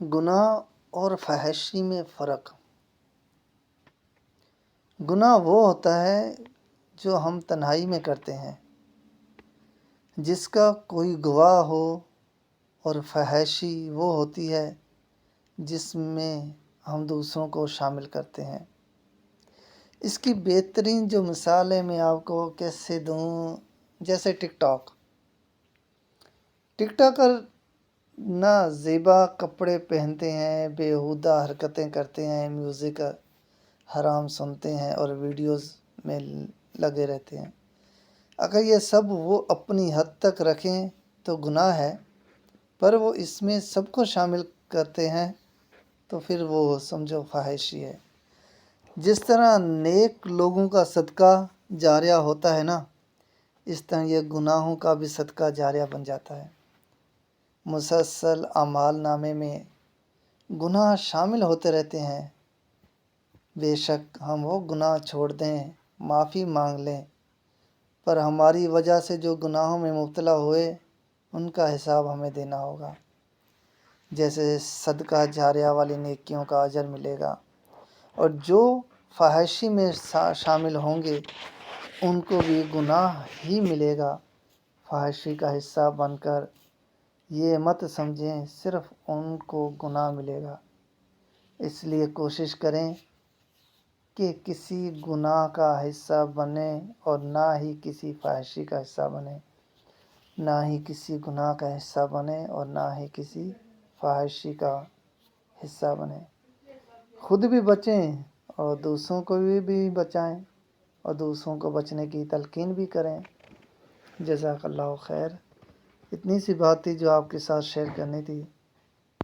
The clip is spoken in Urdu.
گناہ اور فحاشی میں فرق۔ گناہ وہ ہوتا ہے جو ہم تنہائی میں کرتے ہیں، جس کا کوئی گواہ ہو، اور فحاشی وہ ہوتی ہے جس میں ہم دوسروں کو شامل کرتے ہیں۔ اس کی بہترین جو مثال ہے میں آپ کو کیسے دوں، جیسے ٹک ٹاکر نہ زیبا کپڑے پہنتے ہیں، بیہودہ حرکتیں کرتے ہیں، میوزک حرام سنتے ہیں اور ویڈیوز میں لگے رہتے ہیں۔ اگر یہ سب وہ اپنی حد تک رکھیں تو گناہ ہے، پر وہ اس میں سب کو شامل کرتے ہیں تو پھر وہ سمجھو فحاشی ہے۔ جس طرح نیک لوگوں کا صدقہ جاریہ ہوتا ہے نا، اس طرح یہ گناہوں کا بھی صدقہ جاریہ بن جاتا ہے۔ مسلسل اعمال نامے میں گناہ شامل ہوتے رہتے ہیں۔ بے شک ہم وہ گناہ چھوڑ دیں، معافی مانگ لیں، پر ہماری وجہ سے جو گناہوں میں مبتلا ہوئے ان کا حساب ہمیں دینا ہوگا۔ جیسے صدقہ جاریہ والی نیکیوں کا اجر ملے گا، اور جو فحاشی میں شامل ہوں گے ان کو بھی گناہ ہی ملے گا فحاشی کا حصہ بن کر۔ یہ مت سمجھیں صرف ان کو گناہ ملے گا۔ اس لیے کوشش کریں کہ کسی گناہ کا حصہ بنیں اور نہ ہی کسی فحاشی کا حصہ بنیں، نہ ہی کسی گناہ کا حصہ بنیں اور نہ ہی کسی فحاشی کا حصہ بنیں۔ خود بھی بچیں اور دوسروں کو بھی بچائیں، اور دوسروں کو بچنے کی تلقین بھی کریں۔ جزاک اللہ خیر۔ اتنی سی بات تھی جو آپ کے ساتھ شیئر کرنی تھی۔